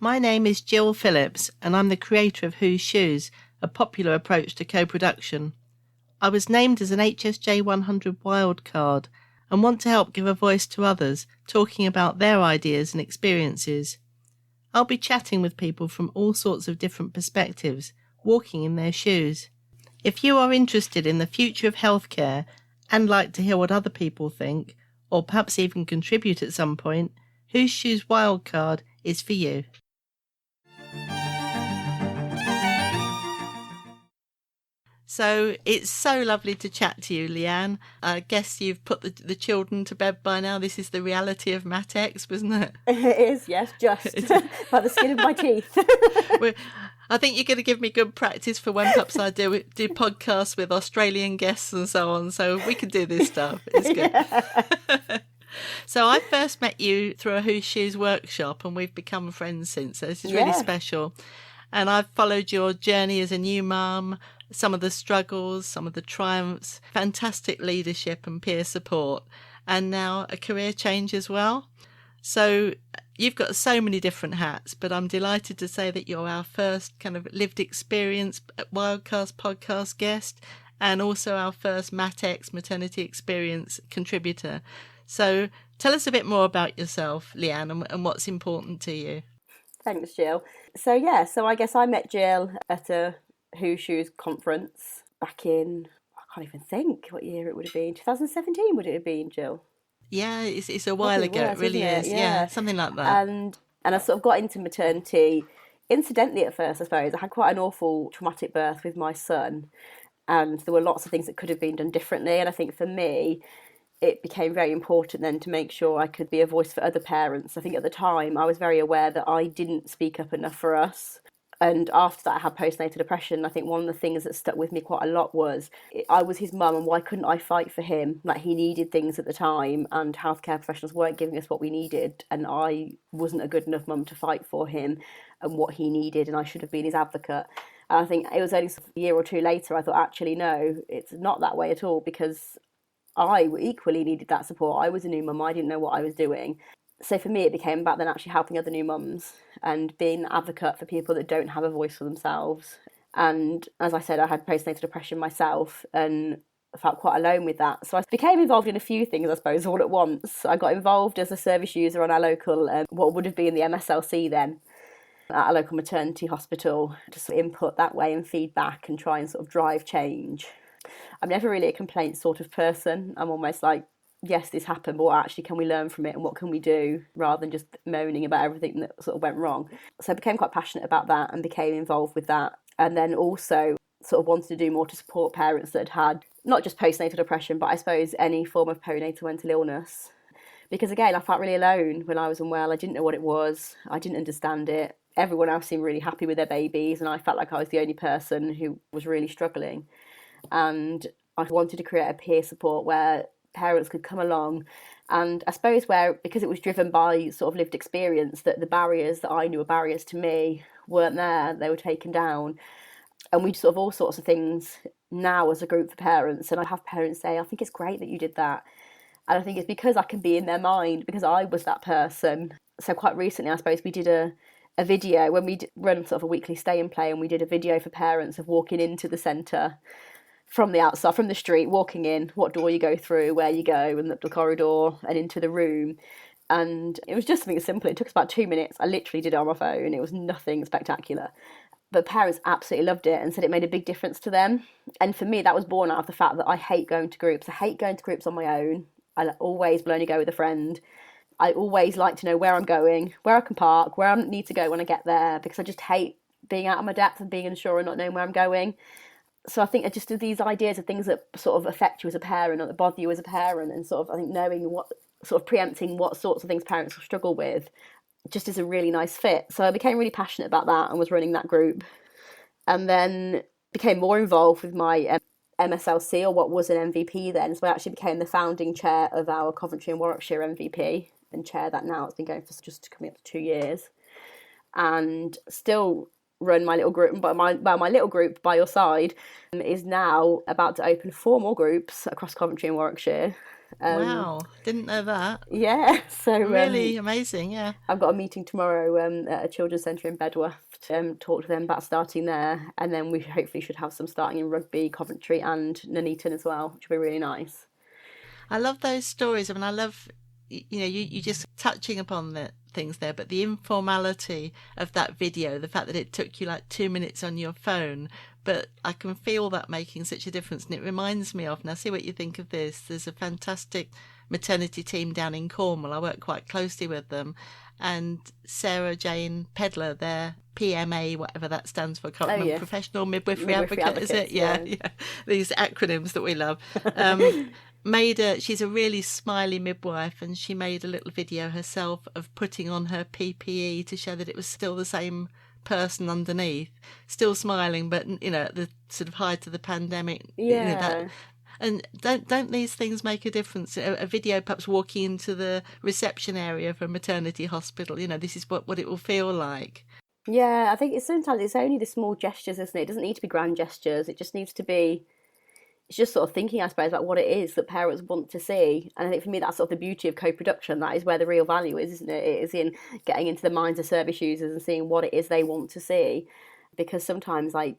My name is Jill Phillips, and I'm the creator of Whose Shoes, a popular approach to co-production. I was named as an HSJ 100 wildcard and want to help give a voice to others, talking about their ideas and experiences. I'll be chatting with people from all sorts of different perspectives, walking in their shoes. If you are interested in the future of healthcare and like to hear what other people think, or perhaps even contribute at some point, Whose Shoes Wildcard is for you. So it's so lovely to chat to you, Leanne. I guess you've put the children to bed by now. This is the reality of Matex, wasn't it? It is, yes, just by the skin of my teeth. I think you're going to give me good practice for when perhaps I do podcasts with Australian guests and so on, so we can do this stuff. It's good. Yeah. So I first met you through a Whose Shoes workshop, and we've become friends since. So this is really special. And I've followed your journey as a new mum, some of the struggles, some of the triumphs, fantastic leadership and peer support, and now a career change as well. So you've got so many different hats, but I'm delighted to say that you're our first kind of lived experience Wildcast podcast guest, and also our first Matex maternity experience contributor. So tell us a bit more about yourself, Leanne, and what's important to you. Thanks, Jill. So I guess I met Jill at a Whose Shoes conference back in, I can't even think what year it would have been. 2017 would it have been, Jill? Yeah, it's a while ago. It really is. Yeah, something like that. And I sort of got into maternity incidentally at first, I suppose. I had quite an awful traumatic birth with my son, and there were lots of things that could have been done differently. And I think for me, it became very important then to make sure I could be a voice for other parents. I think at the time I was very aware that I didn't speak up enough for us. And after that I had postnatal depression. I think one of the things that stuck with me quite a lot was I was his mum, and why couldn't I fight for him? Like, he needed things at the time and healthcare professionals weren't giving us what we needed, and I wasn't a good enough mum to fight for him and what he needed, and I should have been his advocate. And I think it was only a year or two later I thought, actually no, it's not that way at all, because I equally needed that support. I was a new mum, I didn't know what I was doing. So for me, it became about then actually helping other new mums and being an advocate for people that don't have a voice for themselves. And as I said, I had postnatal depression myself and I felt quite alone with that. So I became involved in a few things, I suppose, all at once. I got involved as a service user on our local, what would have been the MSLC then, at a local maternity hospital, to sort of input that way and feedback and try and sort of drive change. I'm never really a complaint sort of person. I'm almost like, yes, this happened, but what actually can we learn from it and what can we do, rather than just moaning about everything that sort of went wrong. So I became quite passionate about that and became involved with that. And then also sort of wanted to do more to support parents that had not just postnatal depression, but I suppose any form of perinatal mental illness. Because again, I felt really alone when I was unwell. I didn't know what it was. I didn't understand it. Everyone else seemed really happy with their babies, and I felt like I was the only person who was really struggling. And I wanted to create a peer support where parents could come along, and I suppose because it was driven by sort of lived experience, that the barriers that I knew were barriers to me weren't there, they were taken down. And we sort of all sorts of things now as a group for parents, and I have parents say, I think it's great that you did that. And I think it's because I can be in their mind, because I was that person. So quite recently, I suppose, we did a video when we run sort of a weekly stay and play, and we did a video for parents of walking into the centre from the outside, from the street, walking in, what door you go through, where you go, and the corridor, and into the room. And it was just something simple. It took us about 2 minutes. I literally did it on my phone. It was nothing spectacular. But parents absolutely loved it and said it made a big difference to them. And for me, that was born out of the fact that I hate going to groups. I hate going to groups on my own. I always will only go with a friend. I always like to know where I'm going, where I can park, where I need to go when I get there, because I just hate being out of my depth and being unsure and not knowing where I'm going. So I think I just do these ideas of things that sort of affect you as a parent or that bother you as a parent, and sort of, I think, knowing what, sort of preempting what sorts of things parents will struggle with just is a really nice fit. So I became really passionate about that and was running that group, and then became more involved with my MSLC, or what was an MVP then. So I actually became the founding chair of our Coventry and Warwickshire MVP, and chair that now. It's been going for just coming up to 2 years, and still run my little group. But my little group by your side is now about to open 4 more groups across Coventry and Warwickshire, Wow, didn't know that. Yeah, so Really amazing, yeah. I've got a meeting tomorrow at a children's centre in Bedworth to talk to them about starting there, and then we hopefully should have some starting in Rugby, Coventry and Nuneaton as well, which will be really nice. I love those stories. I mean, I love, you just touching upon the things there, but the informality of that video, the fact that it took you like 2 minutes on your phone, but I can feel that making such a difference. And it reminds me of, now see what you think of this, there's a fantastic maternity team down in Cornwall. I work quite closely with them. And Sarah Jane Pedler, their PMA, whatever that stands for, I can't remember, yeah. Professional Midwifery Midwifery Advocate, is it? advocates, Yeah. These acronyms that we love. She's a really smiley midwife, and she made a little video herself of putting on her PPE to show that it was still the same person underneath, still smiling, but at the sort of height of the pandemic. Yeah. And don't these things make a difference? A video perhaps walking into the reception area of a maternity hospital, this is what it will feel like. Yeah, I think sometimes it's only the small gestures, isn't it? It doesn't need to be grand gestures. It just needs to be, it's just sort of thinking, I suppose, about what it is that parents want to see. And I think for me, that's sort of the beauty of co-production. That is where the real value is, isn't it? It is in getting into the minds of service users and seeing what it is they want to see. Because sometimes, I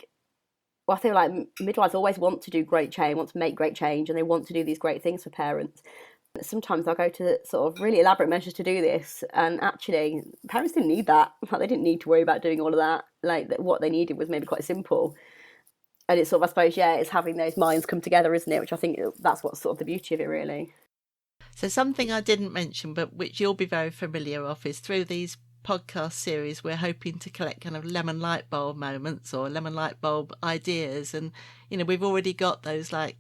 feel like midwives always want to do great change, want to make great change, and they want to do these great things for parents. But sometimes they'll go to sort of really elaborate measures to do this, and actually, parents didn't need that. They didn't need to worry about doing all of that. What they needed was maybe quite simple. And it's sort of, I suppose, it's having those minds come together, isn't it? Which I think that's what's sort of the beauty of it, really. So something I didn't mention, but which you'll be very familiar of, is through these podcast series, we're hoping to collect kind of lemon light bulb moments or lemon light bulb ideas. And, we've already got those, like,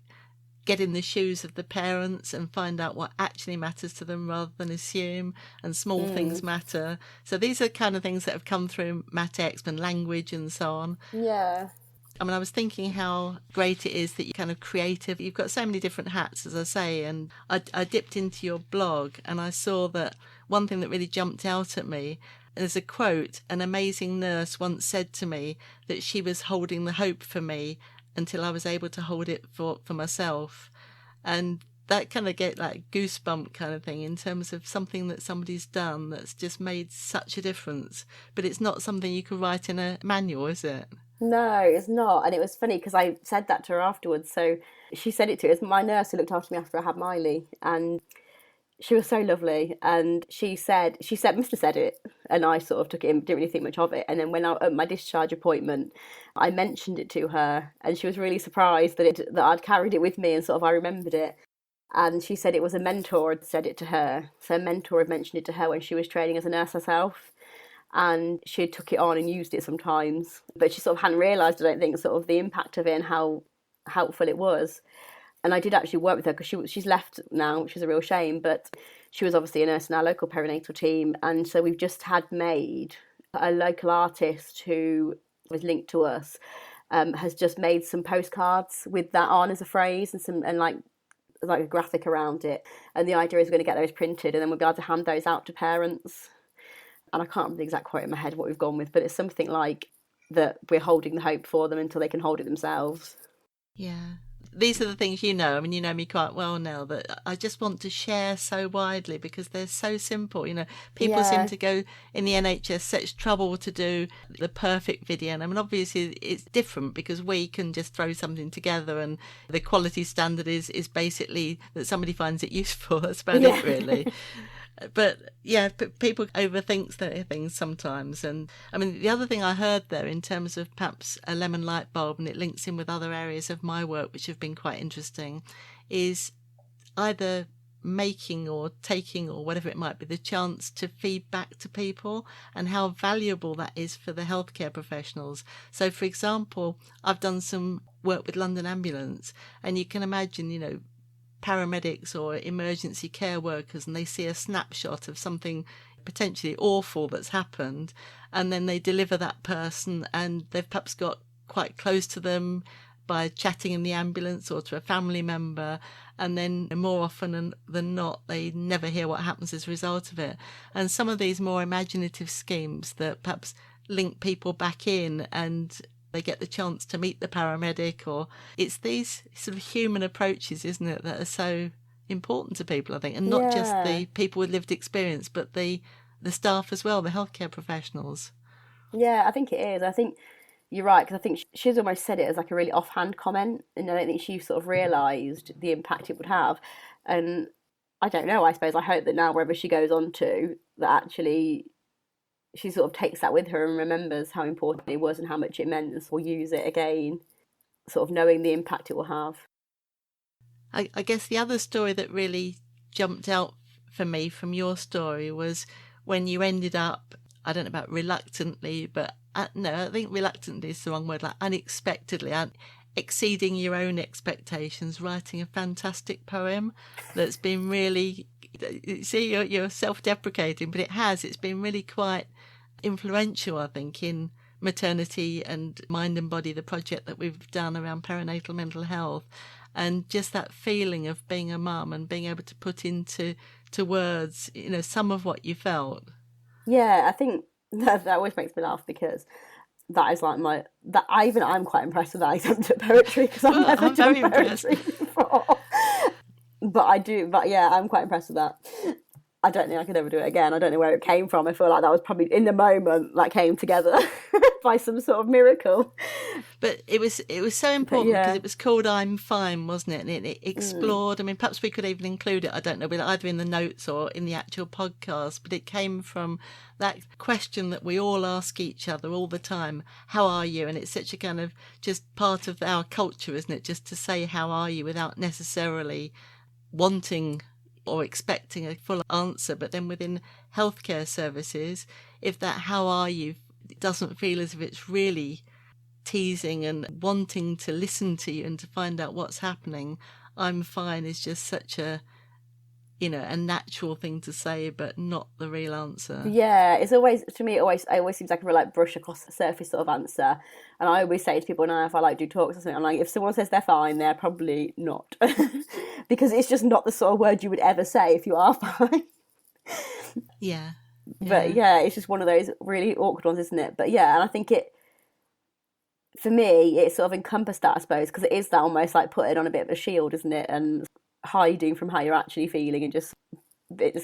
get in the shoes of the parents and find out what actually matters to them rather than assume, and small things matter. So these are kind of things that have come through Matt Exp and language and so on. Yeah. I mean, I was thinking how great it is that you're kind of creative. You've got so many different hats, as I say, and I dipped into your blog and I saw that one thing that really jumped out at me, there's a quote, an amazing nurse once said to me that she was holding the hope for me until I was able to hold it for myself. And that kind of get like goosebump kind of thing in terms of something that somebody's done that's just made such a difference. But it's not something you could write in a manual, is it? No, it's not. And it was funny because I said that to her afterwards. So she said it to us. My nurse who looked after me after I had Miley, and she was so lovely. And she said, Mr. said it, and I sort of took it in, didn't really think much of it. And then when at my discharge appointment, I mentioned it to her, and she was really surprised that I'd carried it with me, and sort of I remembered it. And she said it was a mentor had said it to her. So a mentor had mentioned it to her when she was training as a nurse herself. And she took it on and used it sometimes, but she sort of hadn't realised, I don't think, sort of the impact of it and how helpful it was. And I did actually work with her because she's left now, which is a real shame, but she was obviously a nurse in our local perinatal team. And so we've just had made a local artist who was linked to us, has just made some postcards with that on as a phrase and like a graphic around it. And the idea is we're going to get those printed and then we'll be able to hand those out to parents. And I can't remember the exact quote in my head what we've gone with, but it's something like that we're holding the hope for them until they can hold it themselves. Yeah. These are the things I mean, you know me quite well now, that I just want to share so widely because they're so simple. People seem to go in the NHS such trouble to do the perfect video. And I mean, obviously it's different because we can just throw something together and the quality standard is basically that somebody finds it useful. That's about it, really. But people overthink things sometimes. And I mean, the other thing I heard there in terms of perhaps a lemon light bulb, and it links in with other areas of my work which have been quite interesting, is either making or taking or whatever it might be, the chance to feed back to people and how valuable that is for the healthcare professionals. So, for example, I've done some work with London Ambulance, and you can imagine, paramedics or emergency care workers, and they see a snapshot of something potentially awful that's happened, and then they deliver that person, and they've perhaps got quite close to them by chatting in the ambulance or to a family member, and then more often than not they never hear what happens as a result of it. And some of these more imaginative schemes that perhaps link people back in and they get the chance to meet the paramedic, or it's these sort of human approaches, isn't it, that are so important to people, I think, and not just Yeah. the people with lived experience, but the staff as well, the healthcare professionals. Yeah, I think it is. I think you're right, because I think she's almost said it as like a really offhand comment, and I don't think she sort of realised the impact it would have. And I don't know, I suppose I hope that now wherever she goes on to, that actually she sort of takes that with her and remembers how important it was and how much it meant, and will use it again, sort of knowing the impact it will have. I guess the other story that really jumped out for me from your story was when you ended up, I don't know about reluctantly, but no, I think reluctantly is the wrong word, like unexpectedly, exceeding your own expectations, writing a fantastic poem that's been really, see, you're self-deprecating, but it's been really quite influential, I think, in maternity and mind and body, the project that we've done around perinatal mental health, and just that feeling of being a mum and being able to put into words, some of what you felt. Yeah, I think that always makes me laugh, because that is like I'm quite impressed with that attempt at poetry, because I've Well, never I'm done very impressed. poetry before. But yeah, I'm quite impressed with that. I don't think I could ever do it again. I don't know where it came from. I feel like that was probably in the moment that came together by some sort of miracle. But it was so important, because Yeah. it was called I'm Fine, wasn't it? And it explored, I mean, perhaps we could even include it, I don't know, either in the notes or in the actual podcast, but it came from that question that we all ask each other all the time, how are you? And it's such a kind of just part of our culture, isn't it? Just to say how are you without necessarily wanting or expecting a full answer. But then within healthcare services, if that how are you doesn't feel as if it's really teasing and wanting to listen to you and to find out what's happening, I'm fine is just such a a natural thing to say, but not the real answer. Yeah, it's always, to me, it always seems like a real like brush across the surface sort of answer. And I always say to people now, if I like do talks or something, I'm like, if someone says they're fine, they're probably not, because it's just not the sort of word you would ever say if you are fine. Yeah. But yeah, it's just one of those really awkward ones, isn't it? But yeah, and I think for me, it sort of encompassed that, I suppose, because it is that almost like putting on a bit of a shield, isn't it? And hiding from how you're actually feeling, and just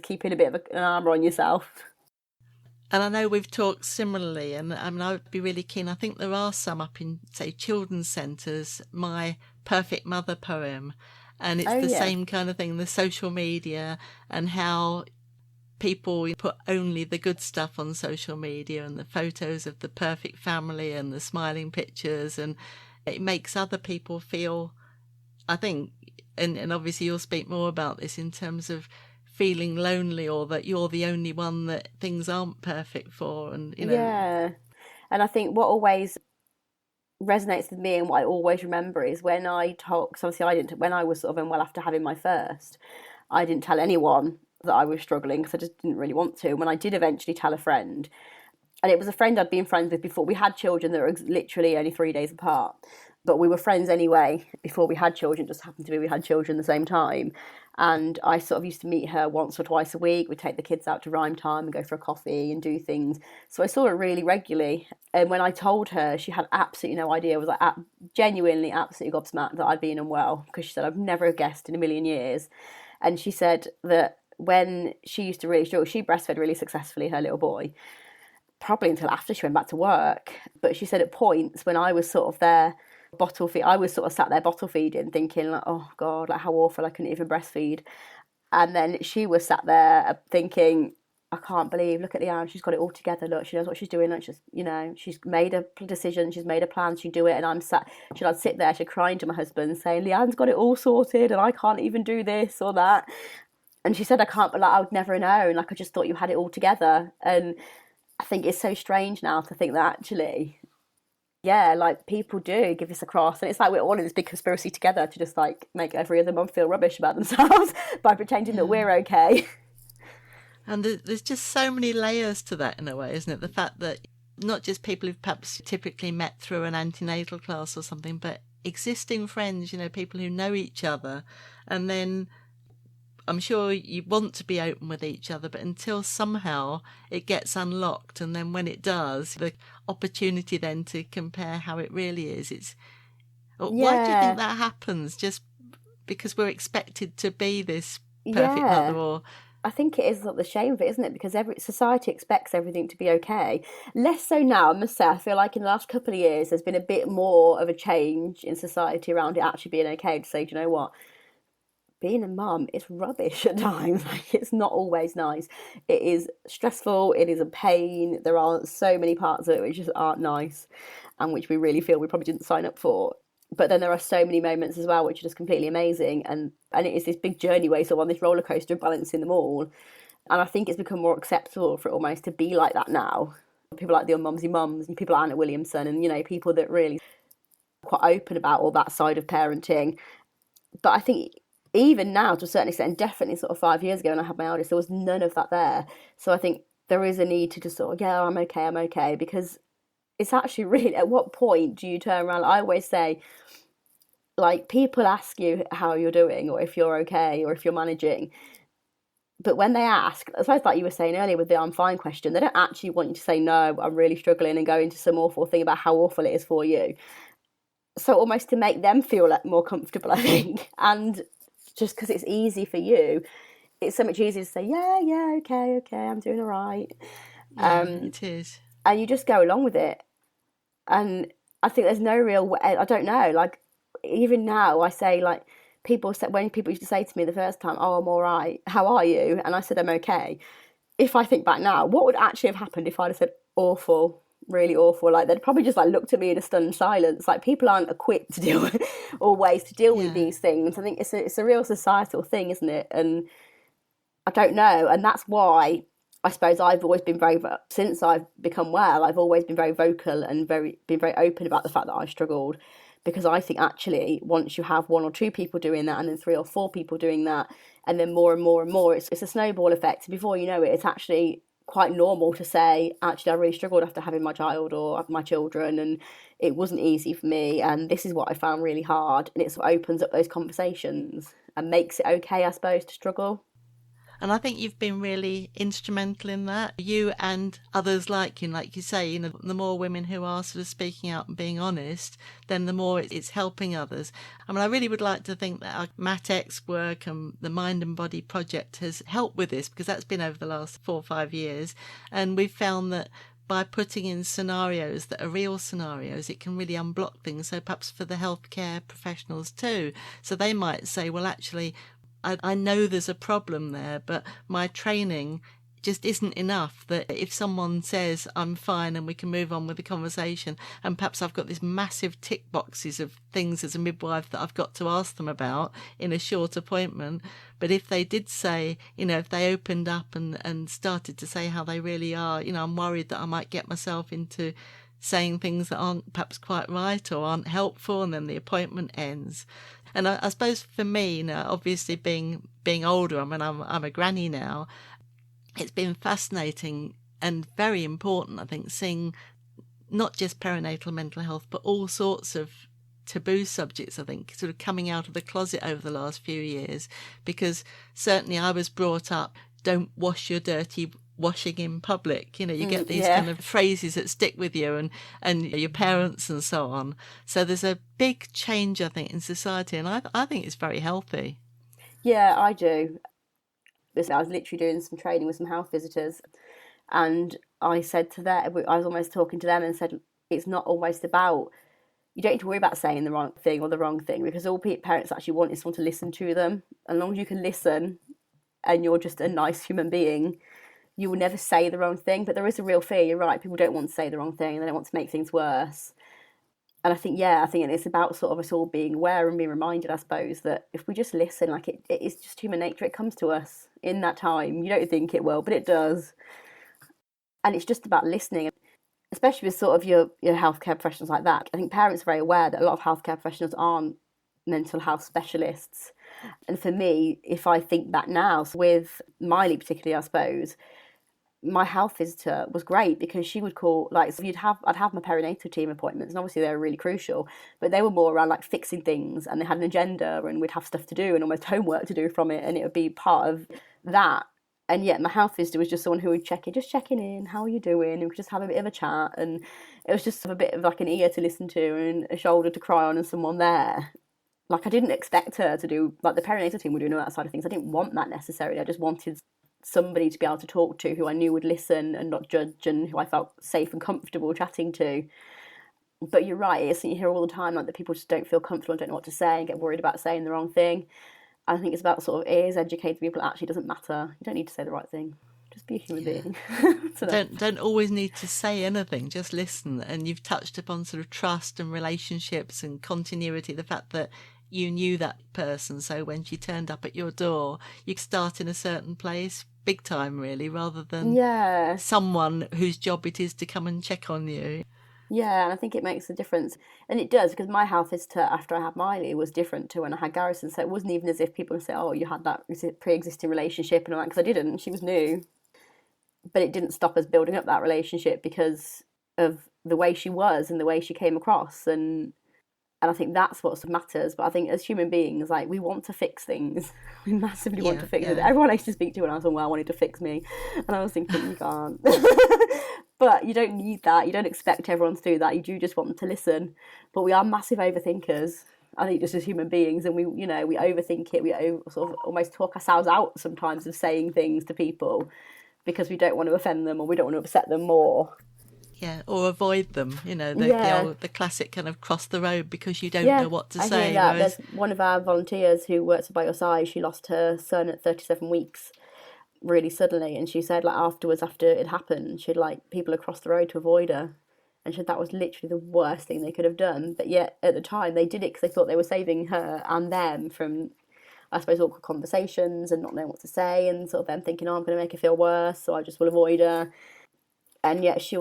keeping a bit of an armour on yourself. And I know we've talked similarly, and I mean, I would be really keen. I think there are some up in, say, children's centres, my Perfect Mother poem, and it's the same kind of thing, the social media and how people put only the good stuff on social media and the photos of the perfect family and the smiling pictures, and it makes other people feel, I think, and obviously you'll speak more about this, in terms of feeling lonely, or that you're the only one that things aren't perfect for. And Yeah, and I think what always resonates with me and what I always remember is when I talk, because obviously I didn't, when I was sort of unwell after having my first, I didn't tell anyone that I was struggling, because I just didn't really want to. When I did eventually tell a friend, and it was a friend I'd been friends with before, we had children that were literally only 3 days apart, but we were friends anyway before we had children. It just happened to be we had children at the same time. And I sort of used to meet her once or twice a week. We'd take the kids out to rhyme time and go for a coffee and do things. So I saw her really regularly. And when I told her, she had absolutely no idea. I was like genuinely absolutely gobsmacked that I'd been unwell, because she said, I've never guessed in a million years. And she said that when she used to really struggle, she breastfed really successfully her little boy, probably until after she went back to work. But she said at points when I was sort of there bottle feed, I was sort of sat there bottle feeding, thinking like, oh God, like how awful, I couldn't even breastfeed. And then she was sat there thinking, I can't believe, look at Leanne, she's got it all together, look, she knows what she's doing, look, she's made a decision, she's made a plan, she'd do it. And I'd sit there, she'd crying to my husband saying, Leanne's got it all sorted and I can't even do this or that. And she said, I can't, but like, I would never know, like I just thought you had it all together. And I think it's so strange now to think that actually, yeah, like people do give us a cross, and it's like we're all in this big conspiracy together to just like make every other mum feel rubbish about themselves by pretending that we're okay. And there's just so many layers to that, in a way, isn't it? The fact that not just people who've perhaps typically met through an antenatal class or something, but existing friends, people who know each other. And then I'm sure you want to be open with each other, but until somehow it gets unlocked, and then when it does, the opportunity then to compare how it really is. Why do you think that happens? Just because we're expected to be this perfect mother, or I think it is the shame of it, isn't it? Because every society expects everything to be okay. Less so now, I must say. I feel like in the last couple of years, there's been a bit more of a change in society around it actually being okay to say, do you know what? Being a mum is rubbish at times. Like, it's not always nice. It is stressful. It is a pain. There are so many parts of it which just aren't nice, and which we really feel we probably didn't sign up for. But then there are so many moments as well which are just completely amazing, and it is this big journey where you're sort of on this roller coaster of balancing them all. And I think it's become more acceptable for it almost to be like that now. People like the Unmumsy Mums and people like Anna Williamson, and people that really are quite open about all that side of parenting. But I think even now, to a certain extent, and definitely sort of 5 years ago when I had my eldest, there was none of that there. So I think there is a need to just sort of, yeah, I'm okay, because it's actually really, at what point do you turn around? I always say, like, people ask you how you're doing or if you're okay or if you're managing. But when they ask, I suppose like you were saying earlier with the I'm fine question, they don't actually want you to say, no, I'm really struggling, and go into some awful thing about how awful it is for you. So almost to make them feel more comfortable, I think. And just because it's easy for you, it's so much easier to say, yeah, okay, I'm doing all right. Yeah, it is. And you just go along with it. And I think there's no real way, I don't know, like, even now I say, like, when people used to say to me the first time, oh, I'm all right, how are you? And I said, I'm okay. If I think back now, what would actually have happened if I'd have said awful, really awful? Like, they'd probably just like looked at me in a stunned silence. Like, people aren't equipped to deal with, or ways to deal with these things. I think it's a real societal thing, isn't it? And I don't know. And that's why I suppose I've always been since I've become well, I've always been very vocal and been very open about the fact that I've struggled. Because I think actually once you have one or two people doing that, and then 3 or 4 people doing that, and then more and more and more, it's a snowball effect. Before you know it, it's actually quite normal to say, actually, I really struggled after having my child or my children, and it wasn't easy for me, and this is what I found really hard. And it sort of opens up those conversations and makes it okay, I suppose, to struggle. And I think you've been really instrumental in that. You and others like you say, the more women who are sort of speaking out and being honest, then the more it's helping others. I mean, I really would like to think that our MatX work and the Mind and Body Project has helped with this, because that's been over the last 4 or 5 years. And we've found that by putting in scenarios that are real scenarios, it can really unblock things. So perhaps for the healthcare professionals too. So they might say, well, actually, I know there's a problem there, but my training just isn't enough, that if someone says I'm fine and we can move on with the conversation, and perhaps I've got this massive tick boxes of things as a midwife that I've got to ask them about in a short appointment, but if they did say, if they opened up and started to say how they really are, I'm worried that I might get myself into saying things that aren't perhaps quite right or aren't helpful, and then the appointment ends. And I suppose for me, obviously being older, I mean, I'm a granny now, it's been fascinating and very important, I think, seeing not just perinatal mental health, but all sorts of taboo subjects, I think, sort of coming out of the closet over the last few years. Because certainly I was brought up, don't wash your dirty washing in public. You get these kind of phrases that stick with you, and your parents and so on. So there's a big change, I think, in society, and I think it's very healthy. Yeah, I do. I was literally doing some training with some health visitors, and I said to them, I was almost talking to them and said, it's not almost about, you don't need to worry about saying the wrong thing or the wrong thing, because all parents actually want is someone to listen to them. As long as you can listen and you're just a nice human being, you will never say the wrong thing. But there is a real fear, you're right, people don't want to say the wrong thing and they don't want to make things worse. And I think it's about sort of us all being aware and being reminded, I suppose, that if we just listen, like it is just human nature, it comes to us in that time. You don't think it will, but it does. And it's just about listening, especially with sort of your healthcare professionals like that. I think parents are very aware that a lot of healthcare professionals aren't mental health specialists. And for me, if I think back now, so with Miley particularly, I suppose, my health visitor was great, because she would call, like, so I'd have my perinatal team appointments, and obviously they were really crucial, but they were more around like fixing things, and they had an agenda, and we'd have stuff to do and almost homework to do from it, and it would be part of that. And yet my health visitor was just someone who would checking in, how are you doing, and we could just have a bit of a chat, and it was just a bit of like an ear to listen to and a shoulder to cry on and someone there. like I didn't expect her to do, like the perinatal team were doing all that side of things. I didn't want that necessarily. I just wanted somebody to be able to talk to who I knew would listen and not judge, and who I felt safe and comfortable chatting to. But you're right, it's, you hear all the time like that people just don't feel comfortable and don't know what to say and get worried about saying the wrong thing. I think it's about sort of ears educating people. It actually doesn't matter. You don't need to say the right thing. Just be a human being. Don't always need to say anything, just listen. And you've touched upon sort of trust and relationships and continuity, the fact that you knew that person, so when she turned up at your door you could start in a certain place, big time really, rather than someone whose job it is to come and check on you. Yeah, and I think it makes a difference. And it does, because my health visitor after I had Miley was different to when I had Garrison. So it wasn't even as if people would say, oh, you had that pre-existing relationship and all that, because I didn't. She was new. But it didn't stop us building up that relationship because of the way she was and the way she came across. And I think that's what matters. But I think as human beings, like, we want to fix things. We massively want to fix it. Everyone I used to speak to when I was unwell wanted to fix me. And I was thinking, you can't. But you don't need that. You don't expect everyone to do that. You do just want them to listen. But we are massive overthinkers, I think, just as human beings. And we overthink it. We sort of almost talk ourselves out sometimes of saying things to people because we don't want to offend them or we don't want to upset them more. Yeah, or avoid them, the classic kind of cross the road because you don't know what to say. Yeah, there's one of our volunteers who works by your side. She lost her son at 37 weeks really suddenly, and she said, like, afterwards, after it happened, she'd like people across the road to avoid her, and she said that was literally the worst thing they could have done. But yet at the time they did it because they thought they were saving her and them from, I suppose, awkward conversations and not knowing what to say, and sort of them thinking, oh, I'm going to make her feel worse, so I just will avoid her. And yet she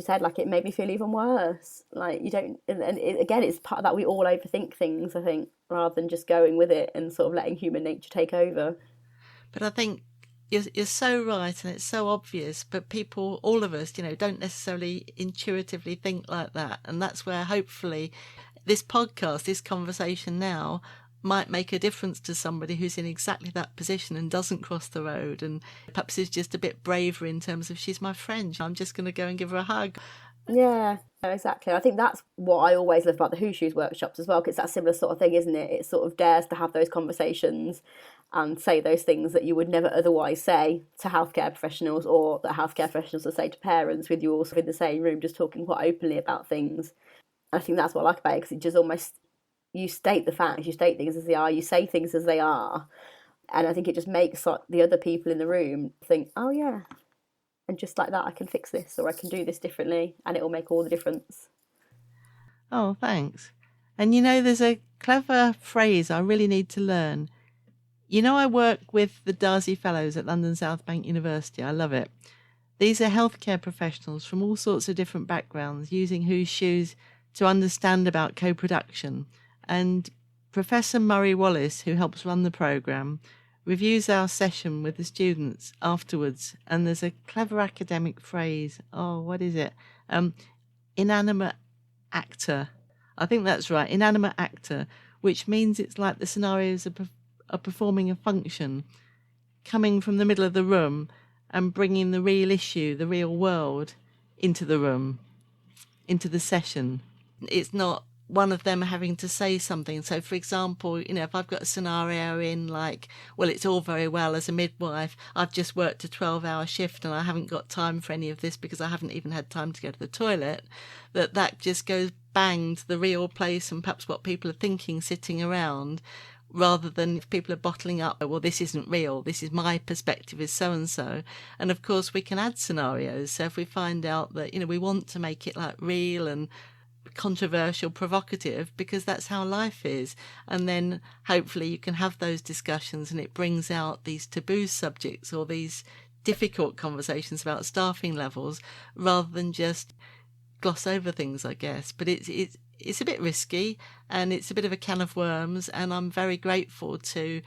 said, like, it made me feel even worse. Like, you don't, and again, it's part of that, we all overthink things, I think, rather than just going with it and sort of letting human nature take over. But I think you're so right, and it's so obvious, but people, all of us, don't necessarily intuitively think like that. And that's where hopefully this podcast, this conversation now, might make a difference to somebody who's in exactly that position and doesn't cross the road, and perhaps is just a bit braver in terms of, she's my friend, I'm just going to go and give her a hug. Yeah, exactly. I think that's what I always love about the Who Shoes workshops as well, because it's that similar sort of thing, isn't it? It sort of dares to have those conversations and say those things that you would never otherwise say to healthcare professionals, or that healthcare professionals will say to parents, with you also in the same room just talking quite openly about things. I think that's what I like about it, because it just almost, you state the facts, you state things as they are, you say things as they are, and I think it just makes the other people in the room think, oh yeah, and just like that I can fix this, or I can do this differently, and it will make all the difference. Oh, thanks. And there's a clever phrase I really need to learn. I work with the Darcy Fellows at London South Bank University. I love it. These are healthcare professionals from all sorts of different backgrounds using Who's Shoes to understand about co-production. And Professor Murray Wallace, who helps run the programme, reviews our session with the students afterwards. And there's a clever academic phrase. Oh, what is it? Inanimate actor. I think that's right. Inanimate actor, which means it's like the scenarios are performing a function, coming from the middle of the room and bringing the real issue, the real world, into the room, into the session. It's not one of them having to say something. So, for example, if I've got a scenario in, like, well, it's all very well as a midwife, I've just worked a 12-hour shift and I haven't got time for any of this because I haven't even had time to go to the toilet, that just goes bang to the real place and perhaps what people are thinking sitting around, rather than if people are bottling up, well, this isn't real, this is my perspective is so-and-so. And of course we can add scenarios. So if we find out that, we want to make it like real and controversial, provocative, because that's how life is, and then hopefully you can have those discussions and it brings out these taboo subjects or these difficult conversations about staffing levels, rather than just gloss over things, I guess. But it's a bit risky and it's a bit of a can of worms, and I'm very grateful to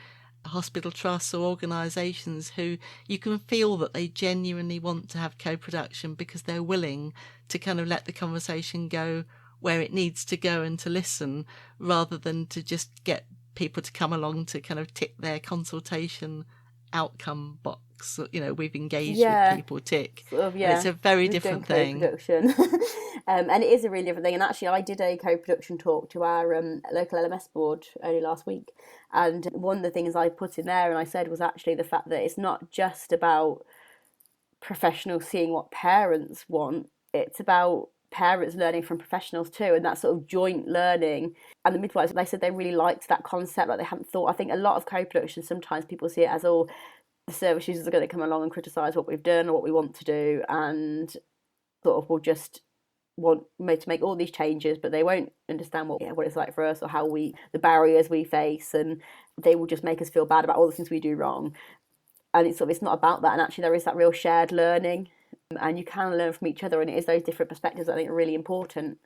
hospital trusts or organisations who you can feel that they genuinely want to have co-production because they're willing to kind of let the conversation go where it needs to go and to listen, rather than to just get people to come along to kind of tick their consultation outcome box. We've engaged with people, tick. Sort of, yeah. And it's a very different thing. And it is a really different thing. And actually, I did a co-production talk to our local LMS board only last week. And one of the things I put in there and I said was actually the fact that it's not just about professionals seeing what parents want, it's about parents learning from professionals too, and that sort of joint learning. And the midwives, they said they really liked that concept, like they hadn't thought. I think a lot of co-production, sometimes people see it as, oh, the service users are going to come along and criticise what we've done or what we want to do, and sort of will just want to make all these changes, but they won't understand what it's like for us, or how the barriers we face, and they will just make us feel bad about all the things we do wrong. And it's not about that, and actually there is that real shared learning, and you can learn from each other, and it is those different perspectives that I think are really important.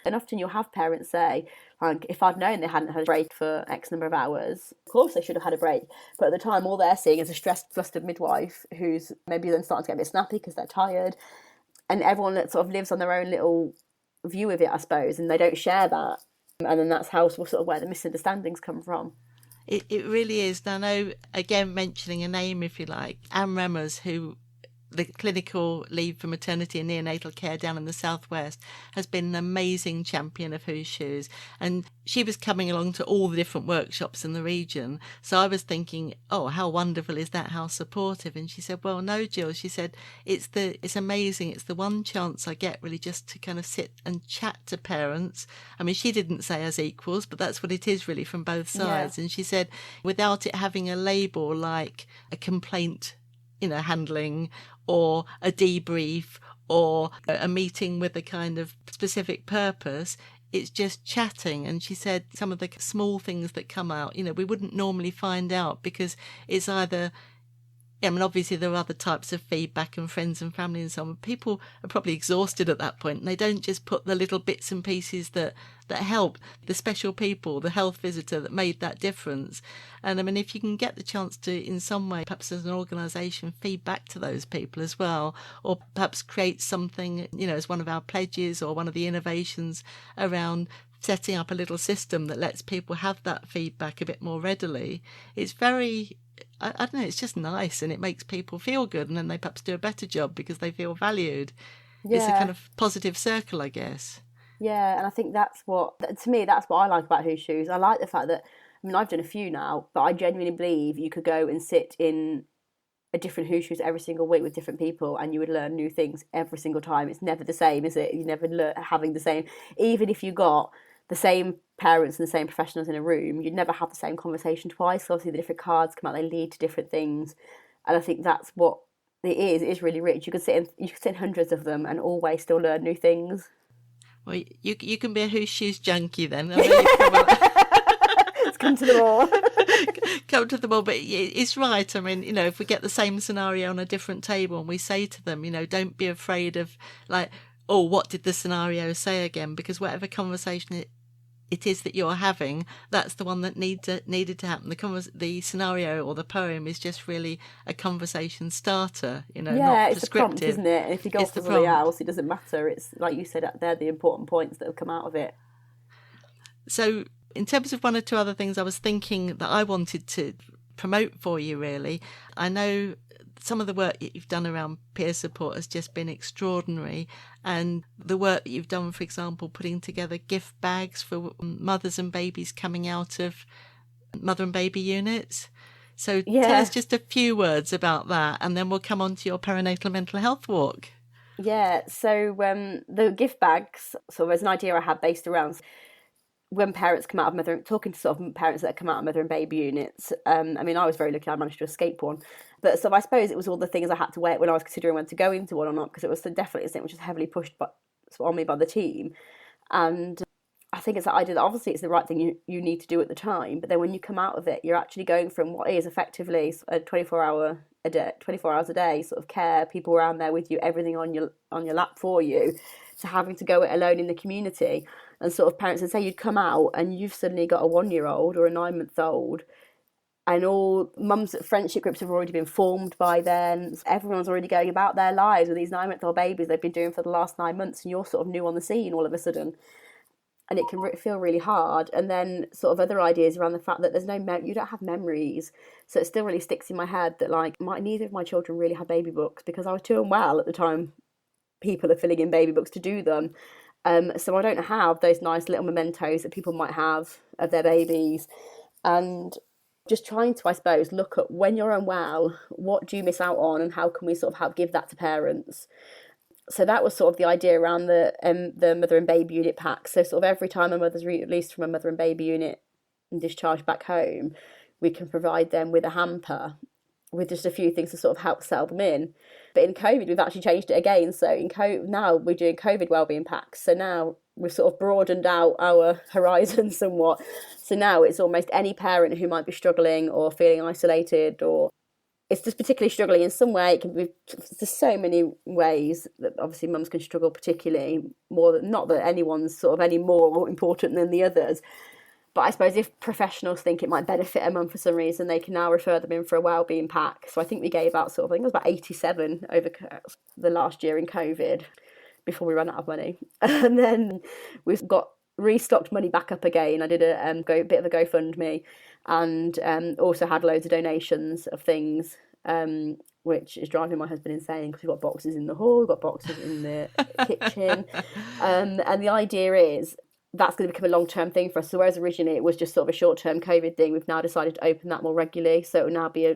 And often you'll have parents say, like, if I'd known they hadn't had a break for X number of hours, of course they should have had a break. But at the time, all they're seeing is a stressed, flustered midwife who's maybe then starting to get a bit snappy because they're tired. And everyone that sort of lives on their own little view of it, I suppose, and they don't share that. And then that's how sort of where the misunderstandings come from. It really is. And I know, again, mentioning a name, if you like, Anne Remmers, who the clinical lead for maternity and neonatal care down in the southwest, has been an amazing champion of Who's Shoes, and she was coming along to all the different workshops in the region. So I was thinking, oh, how wonderful is that, how supportive. And she said, well, no, Jill, she said, it's amazing, it's the one chance I get really just to kind of sit and chat to parents. I mean, she didn't say as equals, but that's what it is really from both sides. Yeah. And she said, without it having a label like a complaint, handling, or a debrief, or a meeting with a kind of specific purpose, it's just chatting. And she said some of the small things that come out, we wouldn't normally find out, because it's either, obviously there are other types of feedback and friends and family and so on. People are probably exhausted at that point, and they don't just put the little bits and pieces that help, the special people, the health visitor that made that difference. And if you can get the chance to, in some way, perhaps as an organisation, feed back to those people as well, or perhaps create something, as one of our pledges or one of the innovations around setting up a little system that lets people have that feedback a bit more readily. It's very, I don't know, it's just nice, and it makes people feel good, and then they perhaps do a better job because they feel valued. Yeah. It's a kind of positive circle, I guess. Yeah, and I think that's what I like about Who's Shoes. I like the fact that, I've done a few now, but I genuinely believe you could go and sit in a different Who's Shoes every single week with different people, and you would learn new things every single time. It's never the same, is it? You never having the same, even if you got the same parents and the same professionals in a room, you'd never have the same conversation twice. So obviously the different cards come out, they lead to different things, and I think that's what it is. It is really rich. You could sit in hundreds of them and always still learn new things. Well, you can be a Who's Shoes junkie then. Let's come to them all. Come to them all, but it's right. If we get the same scenario on a different table and we say to them, don't be afraid of, like, oh, what did the scenario say again? Because whatever conversation it is that you're having, that's the one that needed to happen. The scenario or the poem is just really a conversation starter, not it's prescriptive. The prompt, isn't it? And if you go for something else, it doesn't matter. It's like you said, they're the important points that have come out of it. So in terms of one or two other things I was thinking that I wanted to promote for you, really, I know some of the work that you've done around peer support has just been extraordinary, and the work that you've done, for example, putting together gift bags for mothers and babies coming out of mother and baby units. So tell us just a few words about that, and then we'll come on to your perinatal mental health walk. Yeah, so the gift bags, sort of as an idea I had based around when parents come out of talking to sort of parents that come out of mother and baby units. I was very lucky, I managed to escape one. But so I suppose it was all the things I had to weigh when I was considering whether to go into one or not, because it was definitely something which was heavily pushed on me by the team. And I think it's that idea that obviously it's the right thing you need to do at the time, but then when you come out of it, you're actually going from what is effectively a 24 hours a day sort of care, people around there with you, everything on your lap for you, to having to go it alone in the community. And sort of parents would say you'd come out and you've suddenly got a 1-year-old or a 9-month-old, and all mums' friendship groups have already been formed by then. Everyone's already going about their lives with these 9-month-old babies they've been doing for the last 9 months, and you're sort of new on the scene all of a sudden. And it can feel really hard. And then sort of other ideas around the fact that you don't have memories. So it still really sticks in my head that, like, neither of my children really had baby books because I was too unwell at the time people are filling in baby books to do them. So I don't have those nice little mementos that people might have of their babies. And just trying to, I suppose, look at when you're unwell, what do you miss out on, and how can we sort of help give that to parents? So that was sort of the idea around the mother and baby unit pack. So sort of every time a mother's released from a mother and baby unit and discharged back home, we can provide them with a hamper with just a few things to sort of help settle them in. But in COVID, we've actually changed it again. So now we're doing COVID wellbeing packs. So now we've sort of broadened out our horizon somewhat. So now it's almost any parent who might be struggling or feeling isolated, or it's just particularly struggling in some way. It can be, there's so many ways that obviously mums can struggle, particularly more. Not that anyone's sort of any more important than the others. But I suppose if professionals think it might benefit a mum for some reason, they can now refer them in for a wellbeing pack. So I think we gave out I think it was about 87 over the last year in COVID before we ran out of money. And then we've got restocked money back up again. I did a bit of a GoFundMe, and also had loads of donations of things, which is driving my husband insane because we've got boxes in the hall, we've got boxes in the kitchen. And the idea is, that's going to become a long-term thing for us. So whereas originally it was just sort of a short-term COVID thing, we've now decided to open that more regularly. So it will now be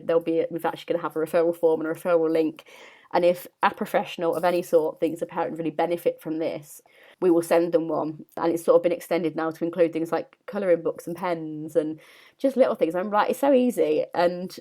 we've actually going to have a referral form and a referral link. And if a professional of any sort thinks a parent really benefit from this, we will send them one. And it's sort of been extended now to include things like colouring books and pens and just little things. I'm like, it's so easy. And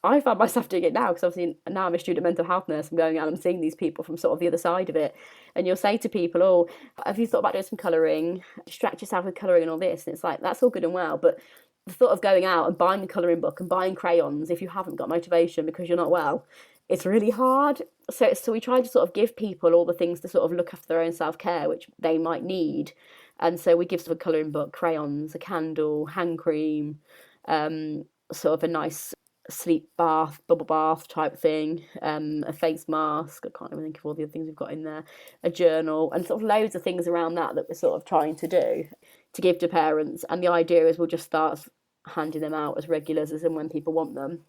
I found myself doing it now because obviously now I'm a student mental health nurse. I'm going out and I'm seeing these people from sort of the other side of it. And you'll say to people, oh, have you thought about doing some colouring? Distract yourself with colouring and all this. And it's like, that's all good and well. But the thought of going out and buying a colouring book and buying crayons, if you haven't got motivation because you're not well, it's really hard. So we try to sort of give people all the things to sort of look after their own self-care, which they might need. And so we give sort of a colouring book, crayons, a candle, hand cream, sort of a nice sleep bath, bubble bath type thing, a face mask, I can't even think of all the other things we've got in there, a journal, and sort of loads of things around that we're sort of trying to do to give to parents. And the idea is we'll just start handing them out as regulars as and when people want them.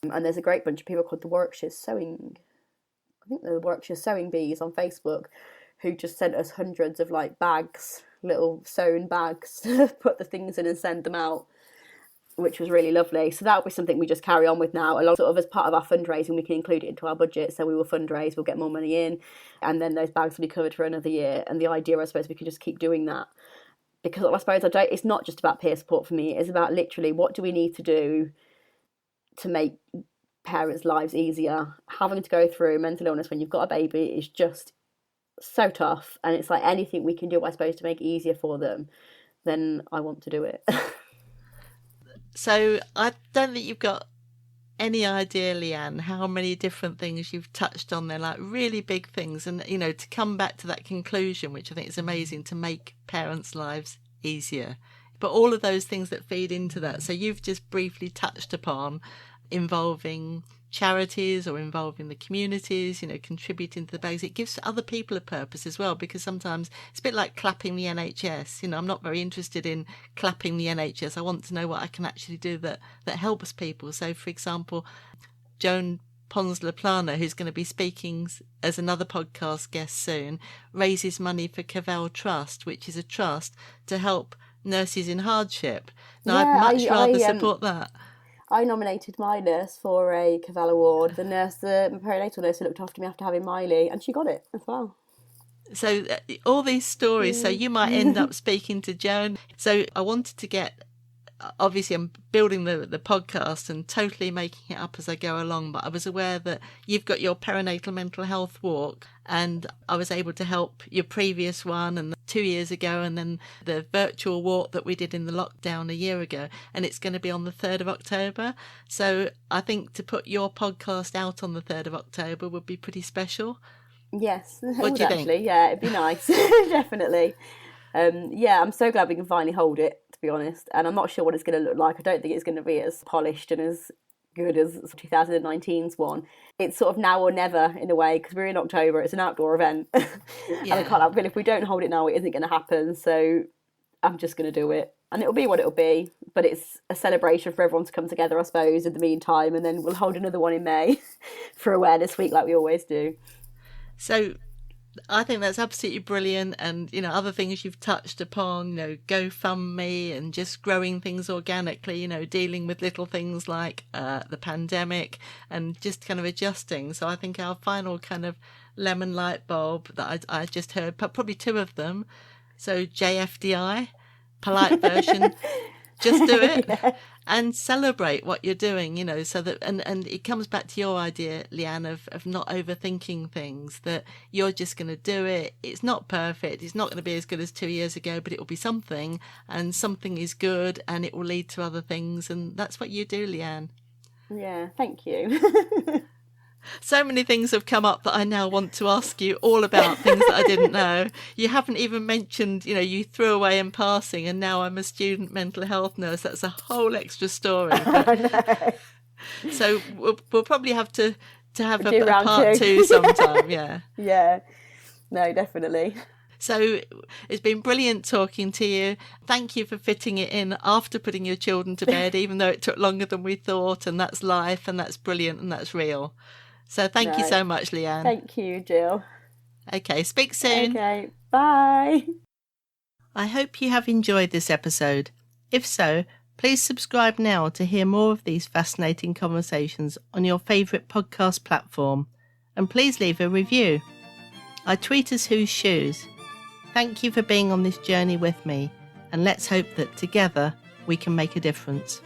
And there's a great bunch of people called the Warwickshire Sewing, I think they're the Warwickshire Sewing Bees on Facebook, who just sent us hundreds of like bags, little sewn bags to put the things in and send them out, which was really lovely. So that'll be something we just carry on with now, along sort of as part of our fundraising. We can include it into our budget, so we will fundraise, we'll get more money in, and then those bags will be covered for another year. And the idea, I suppose, we could just keep doing that, because I suppose it's not just about peer support for me. It's about literally what do we need to do to make parents' lives easier. Having to go through mental illness when you've got a baby is just so tough, and it's like anything we can do, I suppose, to make it easier for them, then I want to do it. So I don't think you've got any idea, Leanne, how many different things you've touched on there, like really big things. And, you know, to come back to that conclusion, which I think is amazing, to make parents' lives easier. But all of those things that feed into that. So you've just briefly touched upon involving charities or involving the communities, you know, contributing to the bags. It gives other people a purpose as well, because sometimes it's a bit like clapping the NHS. You know, I'm not very interested in clapping the NHS. I want to know what I can actually do that helps people. So, for example, Joan Ponsler-Plana, who's going to be speaking as another podcast guest soon, raises money for Cavell Trust, which is a trust to help nurses in hardship. Now, I'd much rather support that. I nominated my nurse for a Cavell Award, the perinatal nurse who looked after me after having Miley, and she got it as well. So all these stories, so you might end up speaking to Joan. So I wanted to get, obviously I'm building the podcast and totally making it up as I go along, but I was aware that you've got your perinatal mental health walk, and I was able to help your previous one and 2 years ago, and then the virtual walk that we did in the lockdown a year ago, and it's going to be on the 3rd of October. So I think to put your podcast out on the 3rd of October would be pretty special. Yes, what do you think? Yeah, it'd be nice. Definitely. Yeah, I'm so glad we can finally hold it, to be honest, and I'm not sure what it's going to look like. I don't think it's going to be as polished and as good as 2019's one. It's sort of now or never in a way, because we're in October, it's an outdoor event. Yeah. And I can't feel if we don't hold it now, it isn't going to happen. So I'm just going to do it, and it'll be what it'll be. But it's a celebration for everyone to come together, I suppose, in the meantime, and then we'll hold another one in May for Awareness Week like we always do. So I think that's absolutely brilliant. And, other things you've touched upon, GoFundMe and just growing things organically, dealing with little things like the pandemic and just kind of adjusting. So I think our final kind of lemon light bulb that I just heard, probably two of them. So JFDI, polite version, just do it. Yeah. And celebrate what you're doing, so that, and it comes back to your idea, Leanne, of not overthinking things, that you're just going to do it. It's not perfect. It's not going to be as good as 2 years ago, but it will be something, and something is good, and it will lead to other things. And that's what you do, Leanne. Yeah, thank you. So many things have come up that I now want to ask you all about, things that I didn't know. You haven't even mentioned, you threw away in passing, and now I'm a student mental health nurse. That's a whole extra story. No. So we'll probably have to have Do a round part two sometime. Yeah. Yeah. No, definitely. So it's been brilliant talking to you. Thank you for fitting it in after putting your children to bed, even though it took longer than we thought. And that's life, and that's brilliant, and that's real. So thank you so much, Leanne. Thank you, Jill. Okay, speak soon. Okay, bye. I hope you have enjoyed this episode. If so, please subscribe now to hear more of these fascinating conversations on your favourite podcast platform. And please leave a review. I tweet as Whose Shoes. Thank you for being on this journey with me, and let's hope that together we can make a difference.